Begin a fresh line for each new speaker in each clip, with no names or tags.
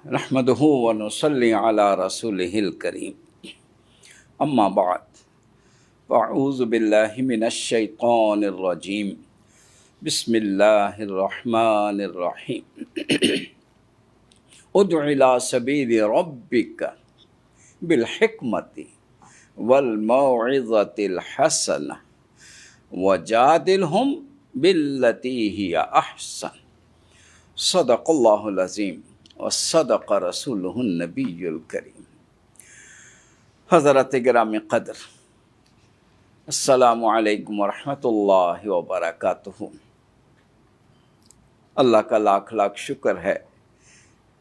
نحمده ونصلي على رسوله الكريم اما بعد فاعوذ بالله من الشيطان الرجيم بسم الله الرحمن الرحيم ادع الى سبيل ربك بالحكمة والموعظة الحسنة وجادلهم بالتي هي احسن صدق الله العظيم وصدق رسوله النبی الکریم۔ حضرت گرامی قدر، السلام علیکم ورحمۃ اللہ وبرکاتہ۔ اللہ کا لاکھ لاکھ شکر ہے،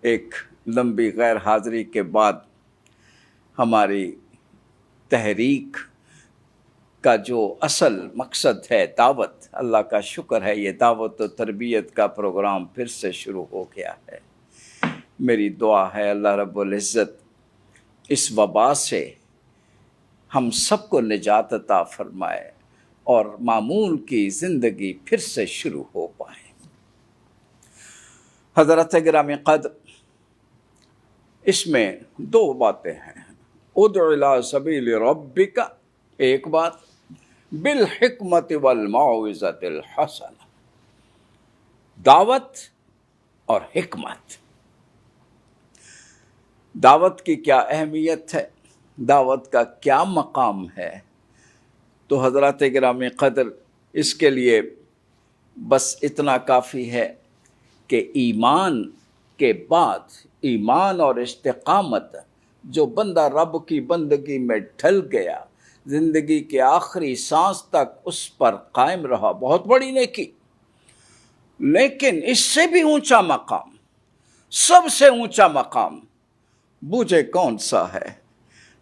ایک لمبی غیر حاضری کے بعد ہماری تحریک کا جو اصل مقصد ہے دعوت، اللہ کا شکر ہے یہ دعوت و تربیت کا پروگرام پھر سے شروع ہو گیا ہے۔ میری دعا ہے اللہ رب العزت اس وبا سے ہم سب کو نجات عطا فرمائے اور معمول کی زندگی پھر سے شروع ہو پائے۔ حضرت گرامی قدر، اس میں دو باتیں ہیں۔ ادع الی سبیل ربک ایک بات، بالحکمت والموعظۃ الحسنہ، دعوت اور حکمت۔ دعوت کی کیا اہمیت ہے، دعوت کا کیا مقام ہے، تو حضرات گرامی قدر اس کے لیے بس اتنا کافی ہے کہ ایمان کے بعد، ایمان اور استقامت، جو بندہ رب کی بندگی میں ڈھل گیا، زندگی کے آخری سانس تک اس پر قائم رہا، بہت بڑی نیکی۔ لیکن اس سے بھی اونچا مقام، سب سے اونچا مقام بوجھے کون سا ہے؟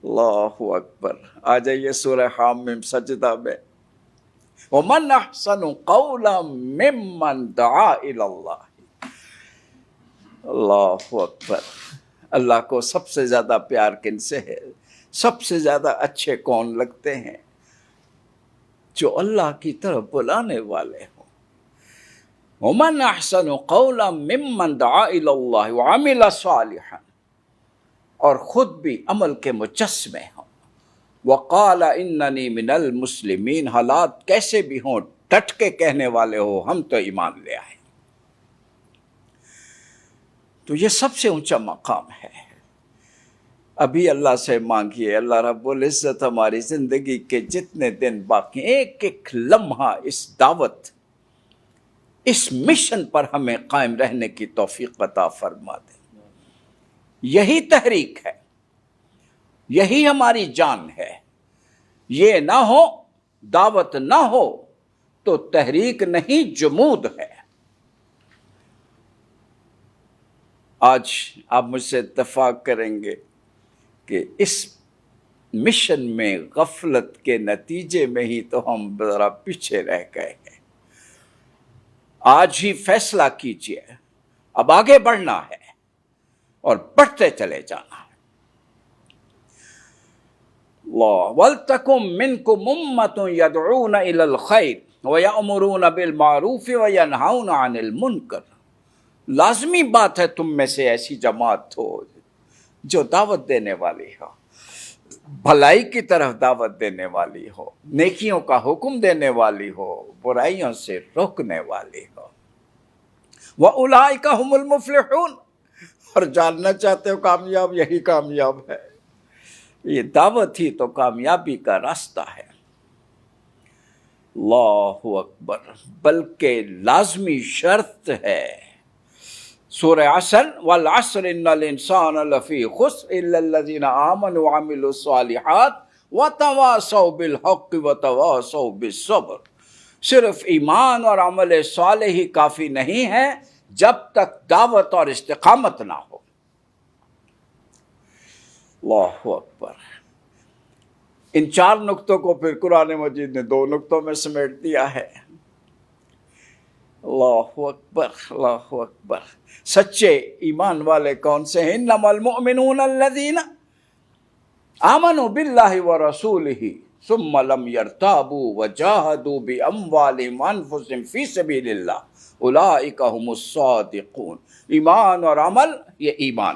اللہ اکبر۔ آ جائیے سورہ حامیم سجدہ میں، وَمَنْ أَحْسَنُ قَوْلًا مِّمَّنْ دَعَا إِلَى اللَّهِ۔ اللہ اکبر۔ اللہ کو سب سے زیادہ پیار کن سے ہے؟ سب سے زیادہ اچھے کون لگتے ہیں؟ جو اللہ کی طرف بلانے والے ہوں۔ وَمَنْ أَحْسَنُ قَوْلًا مِّمَّنْ دَعَا إِلَى اللَّهِ وَعَمِلَ صَالِحًا، اور خود بھی عمل کے مجسمے ہوں۔ وقال اننی من المسلمین، حالات کیسے بھی ہوں ڈٹ کے کہنے والے ہو ہم تو ایمان لے آئے۔ تو یہ سب سے اونچا مقام ہے۔ ابھی اللہ سے مانگیے، اللہ رب العزت ہماری زندگی کے جتنے دن باقی، ایک ایک لمحہ اس دعوت، اس مشن پر ہمیں قائم رہنے کی توفیق عطا فرما دے۔ یہی تحریک ہے، یہی ہماری جان ہے۔ یہ نہ ہو، دعوت نہ ہو تو تحریک نہیں، جمود ہے۔ آج آپ مجھ سے اتفاق کریں گے کہ اس مشن میں غفلت کے نتیجے میں ہی تو ہم ذرا پیچھے رہ گئے ہیں۔ آج ہی فیصلہ کیجئے، اب آگے بڑھنا ہے اور بڑھتے چلے جانا ہے۔ وَلْتَكُن مِّنكُمْ أُمَّةٌ يَدْعُونَ إِلَى الْخَيْرِ وَيَأْمُرُونَ بِالْمَعْرُوفِ وَيَنْهَوْنَ عَنِ الْمُنكَرِ، لازمی بات ہے تم میں سے ایسی جماعت ہو جو دعوت دینے والی ہو، بھلائی کی طرف دعوت دینے والی ہو، نیکیوں کا حکم دینے والی ہو، برائیوں سے روکنے والی ہو۔ وَأُولَٰئِكَ هُمُ الْمُفْلِحُونَ، اور جاننا چاہتے ہو کامیاب، یہی کامیاب ہے۔ یہ دعوت ہی تو کامیابی کا راستہ ہے۔ اللہ اکبر، بلکہ لازمی شرط ہے۔ سورہ عصر، والعصر ان الانسان لفی خسر الا الذین آمنوا وعملوا الصالحات وتواصوا بالحق وتواصوا بالصبر۔ صرف ایمان اور عمل صالح ہی کافی نہیں ہے جب تک دعوت اور استقامت نہ ہو۔ اللہ اکبر۔ ان چار نقطوں کو پھر قرآن مجید نے دو نقطوں میں سمیٹ دیا ہے۔ اللہ اکبر، اللہ اکبر۔ سچے ایمان والے کون سے ہیں؟ انما المؤمنون الذین آمنوا باللہ ورسولہ ثم لم يرتابوا وجاہدوا باموالہم وانفسہم فی سبیل اللہ اولئک هم الصادقون۔ ایمان اور عمل، یہ ایمان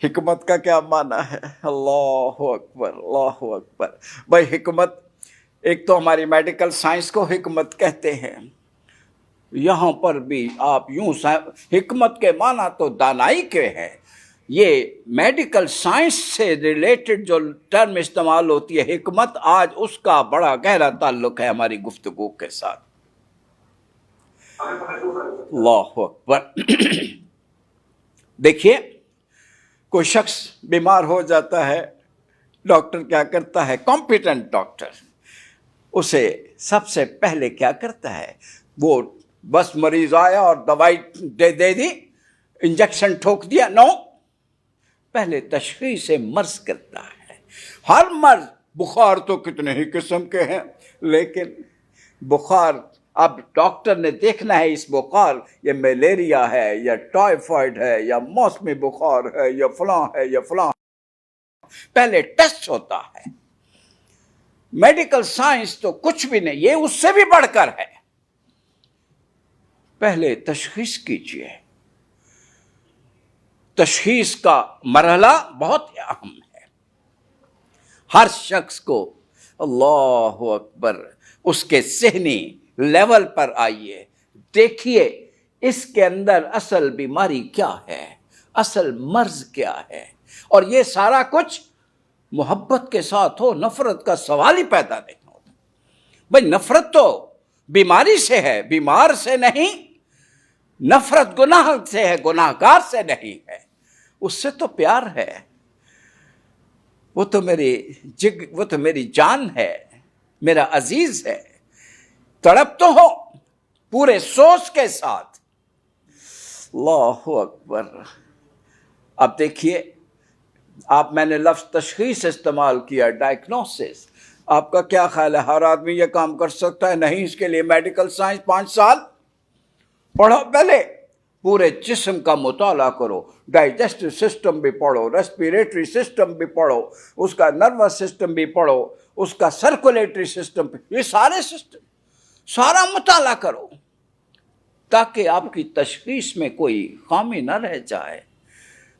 حکمت کا کیا معنی ہے؟ اللہ اکبر، اللہ اکبر۔ بھائی حکمت، ایک تو ہماری میڈیکل سائنس کو حکمت کہتے ہیں، یہاں پر بھی آپ یوں حکمت کے معنی تو دانائی کے ہیں، یہ میڈیکل سائنس سے ریلیٹڈ جو ٹرم استعمال ہوتی ہے حکمت، آج اس کا بڑا گہرا تعلق ہے ہماری گفتگو کے ساتھ۔ اللہ اکبر۔ دیکھیے، کوئی شخص بیمار ہو جاتا ہے، ڈاکٹر کیا کرتا ہے؟ کمپیٹنٹ ڈاکٹر اسے سب سے پہلے کیا کرتا ہے؟ وہ بس مریض آیا اور دوائی دے دی، انجیکشن ٹھوک دیا؟ نو، پہلے تشخیص مرض کرتا ہے۔ ہر مرض، بخار تو کتنے ہی قسم کے ہیں، لیکن بخار اب ڈاکٹر نے دیکھنا ہے اس بخار یہ ملیریا ہے یا ٹائیفائڈ ہے یا موسمی بخار ہے یا فلاں ہے یا فلاں، پہلے ٹیسٹ ہوتا ہے۔ میڈیکل سائنس تو کچھ بھی نہیں، یہ اس سے بھی بڑھ کر ہے۔ پہلے تشخیص کیجئے، تشخیص کا مرحلہ بہت اہم ہے۔ ہر شخص کو، اللہ اکبر، اس کے ذہنی لیول پر آئیے، دیکھیے اس کے اندر اصل بیماری کیا ہے، اصل مرض کیا ہے، اور یہ سارا کچھ محبت کے ساتھ ہو، نفرت کا سوال ہی پیدا نہیں ہوتا۔ بھئی نفرت تو بیماری سے ہے، بیمار سے نہیں۔ نفرت گناہ سے ہے، گناہ گار سے نہیں ہے، اس سے تو پیار ہے۔ وہ تو میری جان ہے، میرا عزیز ہے، تڑپ تو ہو پورے سوچ کے ساتھ۔ اللہ اکبر۔ اب دیکھیے، میں نے لفظ تشخیص استعمال کیا، ڈائگنوسس۔ آپ کا کیا خیال ہے ہر آدمی یہ کام کر سکتا ہے؟ نہیں، اس کے لیے میڈیکل سائنس 5 سال پڑھو، پہلے پورے جسم کا مطالعہ کرو، ڈائجسٹو سسٹم بھی پڑھو، ریسپیریٹری سسٹم بھی پڑھو، اس کا نروس سسٹم بھی پڑھو، اس کا سرکولیٹری سسٹم، یہ سارے سسٹم سارا مطالعہ کرو تاکہ آپ کی تشخیص میں کوئی خامی نہ رہ جائے۔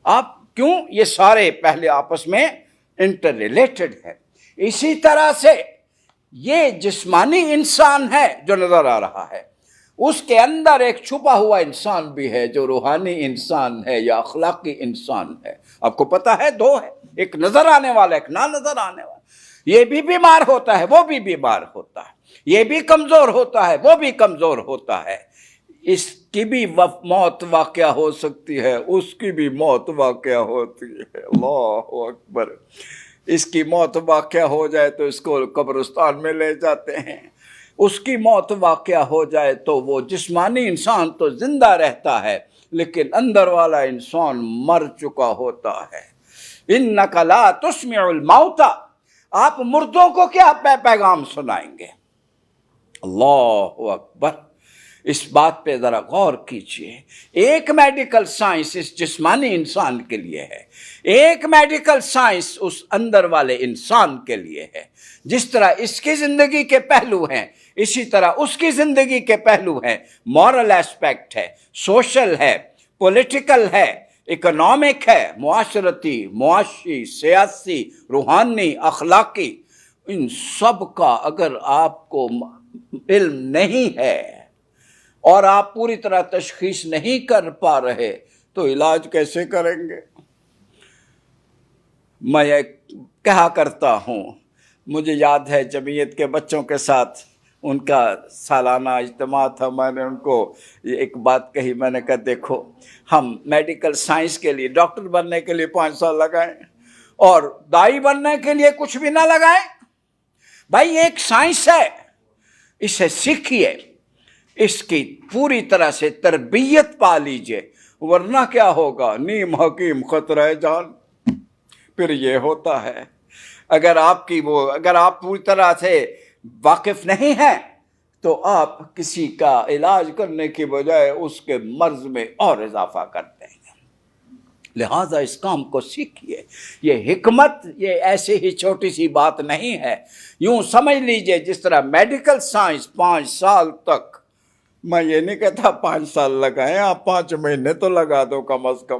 آپ کیوں؟ یہ سارے پہلے آپس میں انٹر ریلیٹڈ ہے۔ اسی طرح سے یہ جسمانی انسان ہے جو نظر آ رہا ہے، اس کے اندر ایک چھپا ہوا انسان بھی ہے جو روحانی انسان ہے یا اخلاقی انسان ہے۔ آپ کو پتا ہے 2 ہے، ایک نظر آنے والا، ایک نہ نظر آنے والا۔ یہ بھی بیمار ہوتا ہے، وہ بھی بیمار ہوتا ہے، یہ بھی کمزور ہوتا ہے، وہ بھی کمزور ہوتا ہے۔ اس کی بھی موت واقع ہو سکتی ہے، اس کی بھی موت واقع ہوتی ہے۔ اللہ اکبر۔ اس کی موت واقع ہو جائے تو اس کو قبرستان میں لے جاتے ہیں، اس کی موت واقع ہو جائے تو وہ جسمانی انسان تو زندہ رہتا ہے لیکن اندر والا انسان مر چکا ہوتا ہے۔ اِنَّكَ لَا تُسْمِعُ الْمَوْتَى، آپ مردوں کو کیا پیغام سنائیں گے؟ اللہ اکبر۔ اس بات پہ ذرا غور کیجئے۔ ایک میڈیکل سائنس اس جسمانی انسان کے لیے ہے، ایک میڈیکل سائنس اس اندر والے انسان کے لیے ہے۔ جس طرح اس کی زندگی کے پہلو ہیں، اسی طرح اس کی زندگی کے پہلو ہیں۔ مورل ایسپیکٹ ہے، سوشل ہے، پولیٹیکل ہے، اکنامک ہے، معاشرتی، معاشی، سیاسی، روحانی، اخلاقی۔ ان سب کا اگر آپ کو علم نہیں ہے اور آپ پوری طرح تشخیص نہیں کر پا رہے تو علاج کیسے کریں گے؟ میں یہ کہا کرتا ہوں، مجھے یاد ہے جمعیت کے بچوں کے ساتھ ان کا سالانہ اجتماع تھا، میں نے ان کو ایک بات کہی، میں نے کہا دیکھو، ہم میڈیکل سائنس کے لیے، ڈاکٹر بننے کے لیے 5 سال لگائیں اور دائی بننے کے لیے کچھ بھی نہ لگائیں۔ بھائی ایک سائنس ہے، اسے سیکھیے، اس کی پوری طرح سے تربیت پا لیجئے، ورنہ کیا ہوگا؟ نیم حکیم خطرہ جان۔ پھر یہ ہوتا ہے اگر آپ پوری طرح سے واقف نہیں ہیں تو آپ کسی کا علاج کرنے کی بجائے اس کے مرض میں اور اضافہ کرتے ہیں۔ لہٰذا اس کام کو سیکھیے۔ یہ حکمت یہ ایسے ہی چھوٹی سی بات نہیں ہے، یوں سمجھ لیجئے جس طرح میڈیکل سائنس 5 سال تک، میں یہ نہیں کہتا 5 سال لگائیں، آپ 5 مہینے تو لگا دو کم از کم۔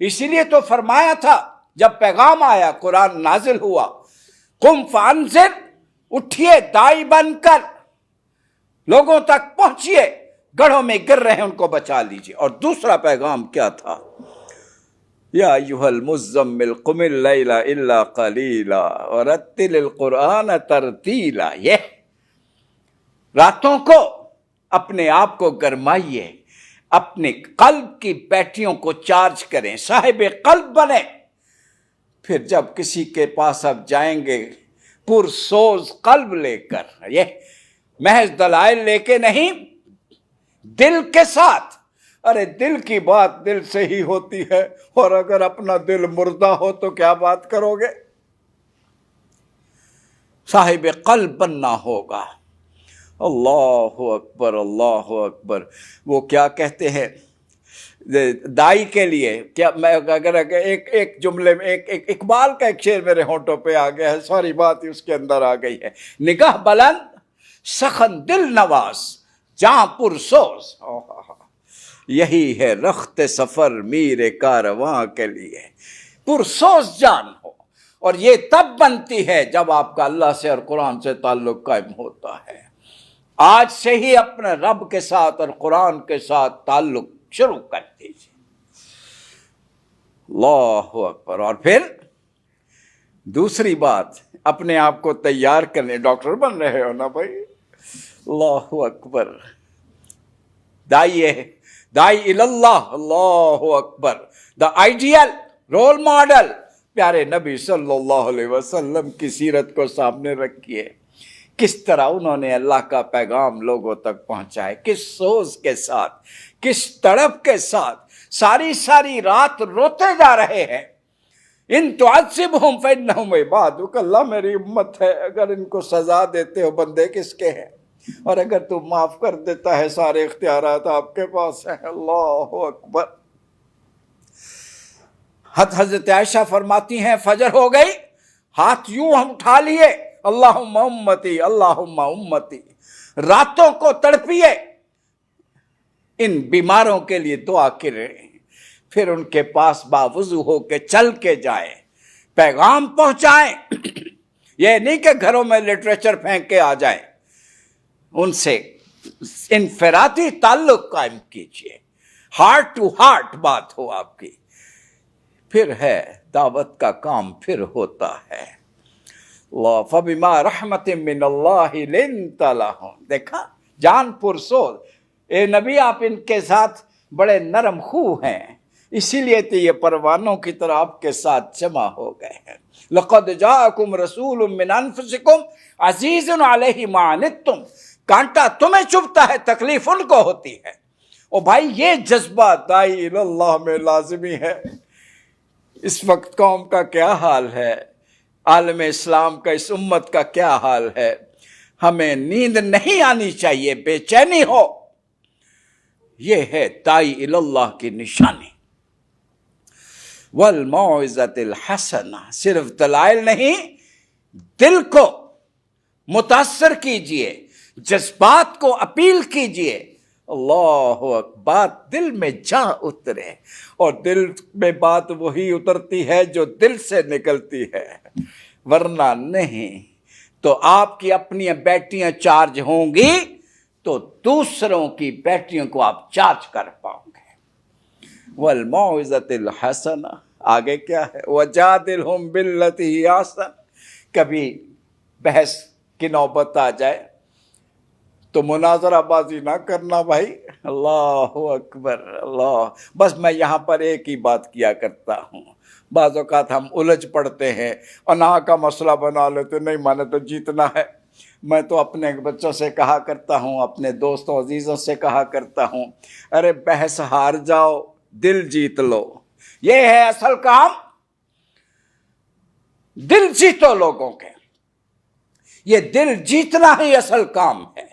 اسی لیے تو فرمایا تھا جب پیغام آیا، قرآن نازل ہوا، قم فانذر، اٹھیے دائی بن کر لوگوں تک پہنچیے، گڑھوں میں گر رہے ہیں ان کو بچا لیجیے۔ اور دوسرا پیغام کیا تھا؟ یا ایھا المزمل قم اللیل الا قلیلا ورتل القرآن ترتیلا۔ یہ راتوں کو اپنے آپ کو گرمائیے، اپنے قلب کی بیٹریوں کو چارج کریں، صاحب قلب بنیں۔ پھر جب کسی کے پاس آپ جائیں گے پرسوز قلب لے کر، یہ محض دلائل لے کے نہیں، دل کے ساتھ۔ ارے دل کی بات دل سے ہی ہوتی ہے، اور اگر اپنا دل مردہ ہو تو کیا بات کرو گے؟ صاحب قلب بننا ہوگا۔ اللہ اکبر، اللہ اکبر۔ وہ کیا کہتے ہیں دائی کے لیے، کیا میں اگر ایک جملے میں ایک اقبال کا ایک شعر میرے ہونٹوں پہ آ گیا ہے، ساری بات اس کے اندر آ گئی ہے۔ نگاہ بلند سخن دل نواز جاں پرسوز، یہی ہے رخت سفر میر کارواں کے لیے۔ پرسوز جان ہو، اور یہ تب بنتی ہے جب آپ کا اللہ سے اور قرآن سے تعلق قائم ہوتا ہے۔ آج سے ہی اپنے رب کے ساتھ اور قرآن کے ساتھ تعلق شروع کر دیجیے۔ اللہ اکبر۔ اور پھر دوسری بات، اپنے آپ کو تیار کرنے، ڈاکٹر بن رہے ہو نا بھائی، اللہ اکبر، دائی اللہ، اللہ اکبر، دا آئیڈیل رول ماڈل پیارے نبی صلی اللہ علیہ وسلم کی سیرت کو سامنے رکھیے۔ کس طرح انہوں نے اللہ کا پیغام لوگوں تک پہنچائے، کس سوز کے ساتھ، کس تڑپ کے ساتھ، ساری رات روتے جا رہے ہیں۔ ان تعذبہم فانہم عبادک، اللہ میری امت ہے، اگر ان کو سزا دیتے ہو بندے کس کے ہیں، اور اگر تو معاف کر دیتا ہے سارے اختیارات آپ کے پاس ہیں۔ اللہ اکبر۔ حضرت عائشہ فرماتی ہیں فجر ہو گئی، ہاتھ یوں ہم اٹھا لیے، اللہم امتی اللہم امتی، راتوں کو تڑپیے، ان بیماروں کے لیے دعا کریں، پھر ان کے پاس باوضو ہو کے چل کے جائیں، پیغام پہنچائیں۔ یہ نہیں کہ گھروں میں لٹریچر پھینک کے آ جائیں، ان سے انفرادی تعلق قائم کیجیے، ہارٹ ٹو ہارٹ بات ہو آپ کی، پھر ہے دعوت کا کام، پھر ہوتا ہے۔ اللہ فبما رحمت من اللہ لنت لہم، دیکھا جان پرسوز، اے نبی آپ ان کے ساتھ بڑے نرم خو ہیں، اسی لیے تو یہ پروانوں کی طرح آپ کے ساتھ جمع ہو گئے ہیں۔ لقد جاءکم رسول من انفسکم عزیز علیہ ما عنتم، کانٹا تمہیں چبھتا ہے، تکلیف ان کو ہوتی ہے۔ او بھائی یہ جذبہ دائی اللہ میں لازمی ہے۔ اس وقت قوم کا کیا حال ہے، عالم اسلام کا، اس امت کا کیا حال ہے؟ ہمیں نیند نہیں آنی چاہیے، بے چینی ہو، یہ ہے دائی اللہ کی نشانی۔ والموعظۃ الحسنہ، صرف دلائل نہیں، دل کو متاثر کیجئے، جذبات کو اپیل کیجئے۔ اللہ اکبر، بات دل میں جا اترے، اور دل میں بات وہی اترتی ہے جو دل سے نکلتی ہے، ورنہ نہیں۔ تو آپ کی اپنی بیٹریاں چارج ہوں گی تو دوسروں کی بیٹریوں کو آپ چارج کر پاؤ گے۔ والموعظۃ الحسنہ، آگے کیا ہے؟ وجادلہم باللتی ہی احسن، کبھی بحث کی نوبت آ جائے تو مناظرہ بازی نہ کرنا بھائی۔ اللہ اکبر، اللہ، بس میں یہاں پر ایک ہی بات کیا کرتا ہوں، بعض اوقات ہم الجھ پڑتے ہیں، انا کا مسئلہ بنا لیتے، نہیں مانے تو جیتنا ہے۔ میں تو اپنے بچوں سے کہا کرتا ہوں، اپنے دوستوں عزیزوں سے کہا کرتا ہوں، ارے بحث ہار جاؤ، دل جیت لو، یہ ہے اصل کام۔ دل جیتو لوگوں کے، یہ دل جیتنا ہی اصل کام ہے۔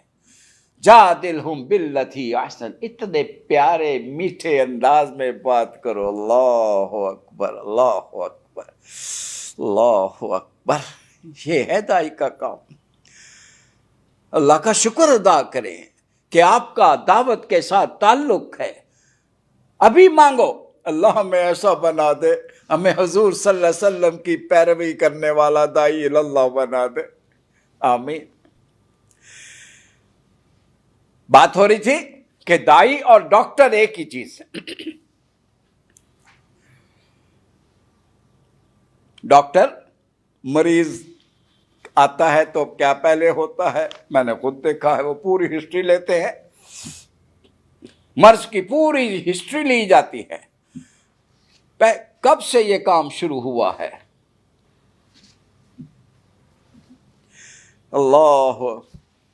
جادلہم باللتی احسن، اتنے پیارے میٹھے انداز میں بات کرو۔ اللہ اکبر، اللہ اکبر، اللہ اکبر، یہ ہے دائی کا کام۔ اللہ کا شکر ادا کریں کہ آپ کا دعوت کے ساتھ تعلق ہے۔ ابھی مانگو، اللہ ہمیں ایسا بنا دے، ہمیں حضور صلی اللہ علیہ وسلم کی پیروی کرنے والا داعی اللہ بنا دے، آمین۔ بات ہو رہی تھی کہ داعی اور ڈاکٹر ایک ہی چیز ہے۔ ڈاکٹر مریض آتا ہے تو کیا پہلے ہوتا ہے، میں نے خود دیکھا ہے، وہ پوری ہسٹری لیتے ہیں، مرض کی پوری ہسٹری لی جاتی ہے، کب سے یہ کام شروع ہوا ہے۔ اللہ،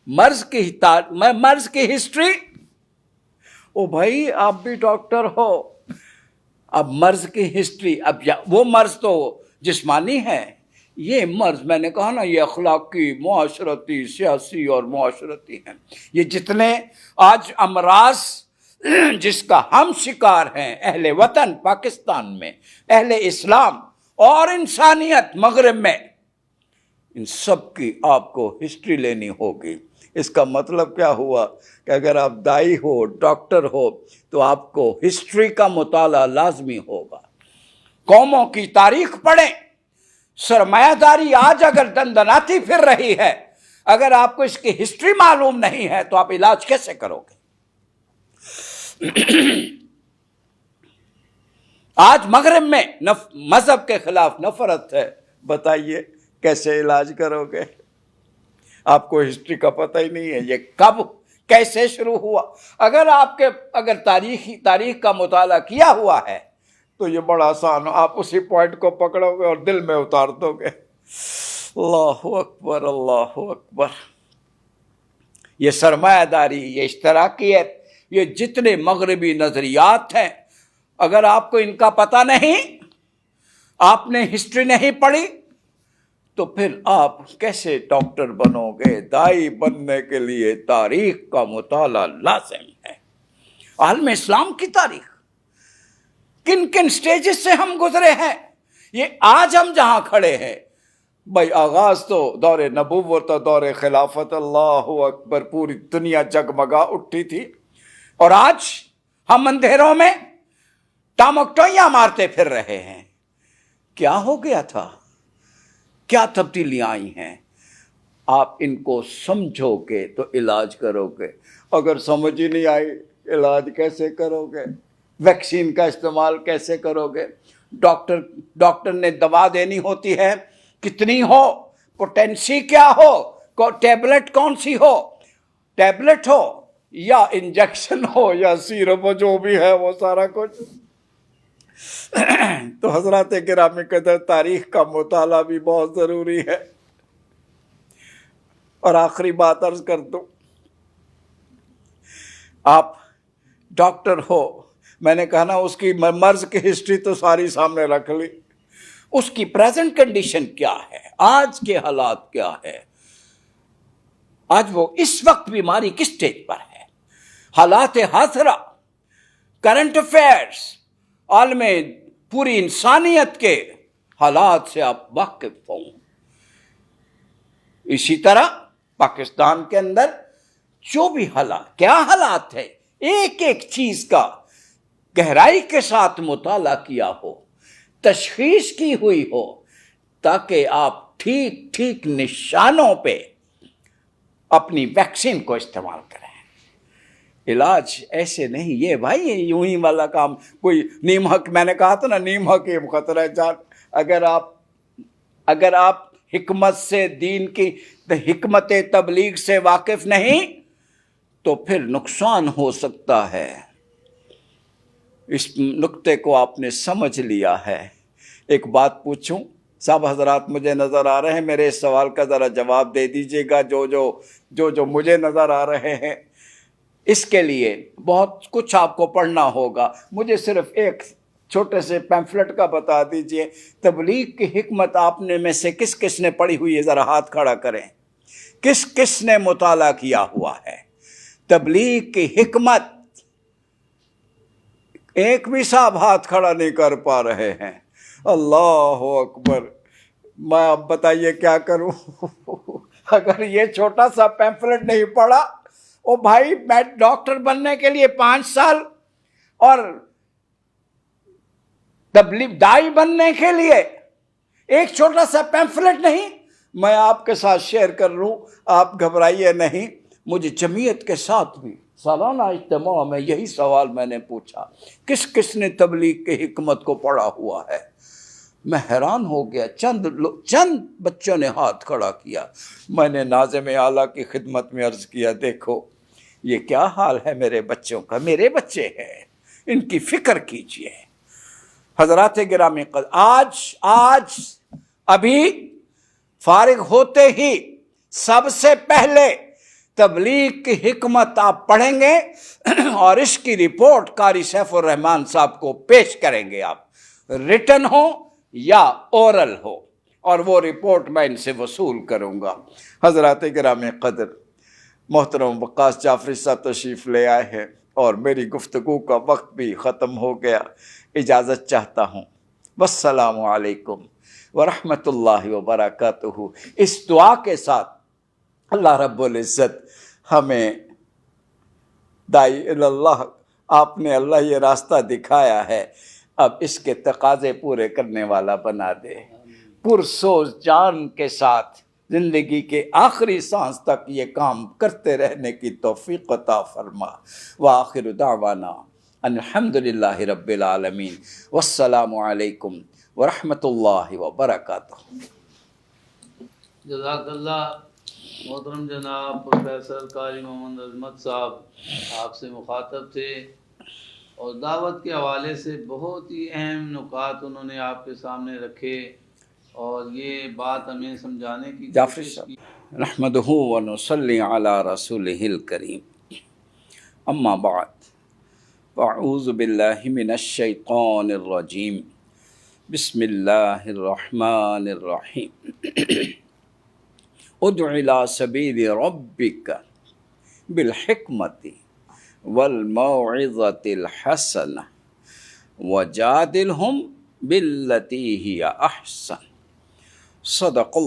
مرض کی ہسٹری، او بھائی آپ بھی ڈاکٹر ہو، اب مرض کی ہسٹری، اب وہ مرض تو جسمانی ہے، یہ مرض میں نے کہا نا، یہ اخلاقی، معاشرتی، سیاسی اور معاشرتی ہیں۔ یہ جتنے آج امراض جس کا ہم شکار ہیں، اہل وطن پاکستان میں، اہل اسلام اور انسانیت مغرب میں، ان سب کی آپ کو ہسٹری لینی ہوگی۔ اس کا مطلب کیا ہوا کہ اگر آپ دائی ہو، ڈاکٹر ہو، تو آپ کو ہسٹری کا مطالعہ لازمی ہوگا۔ قوموں کی تاریخ پڑھیں۔ سرمایہ داری آج اگر دندناتی پھر رہی ہے، اگر آپ کو اس کی ہسٹری معلوم نہیں ہے تو آپ علاج کیسے کرو گے؟ آج مغرب میں مذہب کے خلاف نفرت ہے، بتائیے کیسے علاج کرو گے؟ آپ کو ہسٹری کا پتہ ہی نہیں ہے، یہ کب کیسے شروع ہوا۔ اگر تاریخ کا مطالعہ کیا ہوا ہے تو یہ بڑا آسان، آپ اسی پوائنٹ کو پکڑو گے اور دل میں اتار دو گے۔ اللہ اکبر، اللہ اکبر۔ یہ سرمایہ داری، یہ اشتراکیت، یہ جتنے مغربی نظریات ہیں، اگر آپ کو ان کا پتہ نہیں، آپ نے ہسٹری نہیں پڑھی، تو پھر آپ کیسے ڈاکٹر بنو گے؟ دائی بننے کے لیے تاریخ کا مطالعہ لازم ہے۔ عالم اسلام کی تاریخ، کن کن سٹیجز سے ہم گزرے ہیں، یہ آج ہم جہاں کھڑے ہیں، بھائی آغاز تو دور نبوت اور دور خلافت، اللہ اکبر، پوری دنیا جگمگا اٹھی تھی، اور آج ہم اندھیروں میں ٹامکٹوئیاں مارتے پھر رہے ہیں۔ کیا ہو گیا تھا؟ کیا تبدیلیاں آئی ہیں؟ آپ ان کو سمجھو گے تو علاج کرو گے، اگر سمجھ ہی نہیں آئی علاج کیسے کرو گے؟ ویکسین کا استعمال کیسے کرو گے؟ ڈاکٹر نے دوا دینی ہوتی ہے، کتنی ہو، پوٹینسی کیا ہو، ٹیبلٹ کون سی ہو، ٹیبلٹ ہو یا انجیکشن ہو یا سیرپ ہو، جو بھی ہے وہ سارا کچھ۔ تو حضرات گرامی قدر، تاریخ کا مطالعہ بھی بہت ضروری ہے۔ اور آخری بات عرض کر دوں، آپ ڈاکٹر ہو، میں نے کہا نا، اس کی مرض کی ہسٹری تو ساری سامنے رکھ لی، اس کی پریزنٹ کنڈیشن کیا ہے، آج کے حالات کیا ہے، آج وہ اس وقت بیماری کس سٹیج پر ہے، حالات حاضرہ، کرنٹ افیئرز، عالم پوری انسانیت کے حالات سے آپ واقف ہوں۔ اسی طرح پاکستان کے اندر جو بھی حالات، کیا حالات ہے، ایک ایک چیز کا گہرائی کے ساتھ مطالعہ کیا ہو، تشخیص کی ہوئی ہو، تاکہ آپ ٹھیک نشانوں پہ اپنی ویکسین کو استعمال کریں۔ علاج ایسے نہیں، یہ بھائی یوں ہی والا کام، کوئی نیم حق، میں نے کہا تھا نا، نیم حکیم خطرہ جان۔ اگر آپ حکمت سے، دین کی حکمت تبلیغ سے واقف نہیں تو پھر نقصان ہو سکتا ہے۔ اس نقطے کو آپ نے سمجھ لیا ہے۔ ایک بات پوچھوں، سب حضرات مجھے نظر آ رہے ہیں، میرے اس سوال کا ذرا جواب دے دیجیے گا، جو مجھے نظر آ رہے ہیں۔ اس کے لیے بہت کچھ آپ کو پڑھنا ہوگا، مجھے صرف ایک چھوٹے سے پیمفلٹ کا بتا دیجئے، تبلیغ کی حکمت آپ نے میں سے کس کس نے پڑھی ہوئی ہے؟ ذرا ہاتھ کھڑا کریں، کس نے مطالعہ کیا ہوا ہے تبلیغ کی حکمت؟ ایک بھی صاحب ہاتھ کھڑا نہیں کر پا رہے ہیں۔ اللہ اکبر، میں اب بتائیے کیا کروں؟ اگر یہ چھوٹا سا پیمفلٹ نہیں پڑھا، او بھائی، میں ڈاکٹر بننے کے لیے 5 سال اور تبلیغ دائی بننے کے لیے ایک چھوٹا سا پیمفلٹ نہیں میں آپ کے ساتھ شیئر کر لوں، آپ گھبرائیے نہیں۔ مجھے جمعیت کے ساتھ بھی سالانہ اجتماع میں یہی سوال میں نے پوچھا، کس کس نے تبلیغ کی حکمت کو پڑھا ہوا ہے؟ میں حیران ہو گیا، چند بچوں نے ہاتھ کھڑا کیا۔ میں نے ناظم اعلیٰ کی خدمت میں عرض کیا، دیکھو یہ کیا حال ہے میرے بچوں کا، میرے بچے ہیں، ان کی فکر کیجئے۔ حضرات گرامی قدر، آج ابھی فارغ ہوتے ہی سب سے پہلے تبلیغ کی حکمت آپ پڑھیں گے اور اس کی رپورٹ قاری سیف الرحمان صاحب کو پیش کریں گے، آپ ریٹن ہو یا اورل ہو، اور وہ رپورٹ میں ان سے وصول کروں گا۔ حضرات گرامی قدر، محترم وقاص جعفری صاحب تشریف لے آئے ہیں اور میری گفتگو کا وقت بھی ختم ہو گیا، اجازت چاہتا ہوں۔ والسلام علیکم ورحمۃ اللہ وبرکاتہ۔ اس دعا کے ساتھ اللہ رب العزت ہمیں دائی اللہ، آپ نے اللہ یہ راستہ دکھایا ہے، اب اس کے تقاضے پورے کرنے والا بنا دے، پرسوز جان کے ساتھ زندگی کے آخری سانس تک یہ کام کرتے رہنے کی توفیق عطا فرما۔ وآخر دعوانا ان الحمدللہ رب العالمین، والسلام علیکم ورحمۃ اللہ وبرکاتہ۔
جزاک اللہ۔ محترم جناب پروفیسر قاری محمد عظمت صاحب آپ سے مخاطب تھے اور دعوت کے حوالے سے بہت ہی اہم نکات انہوں نے آپ کے سامنے رکھے اور یہ بات ہمیں سمجھانے کی کوشش کی۔
نحمدہ ونصلی علی رسولہ الکریم، اما بعد، فاعوذ باللہ من الشیطان الرجیم، بسم اللہ الرحمن الرحیم۔ ادع الی سبیل ربک بالحکمت والموعظۃ الحسنہ وجادلہم باللتی ہی احسن۔ صدق اللہ۔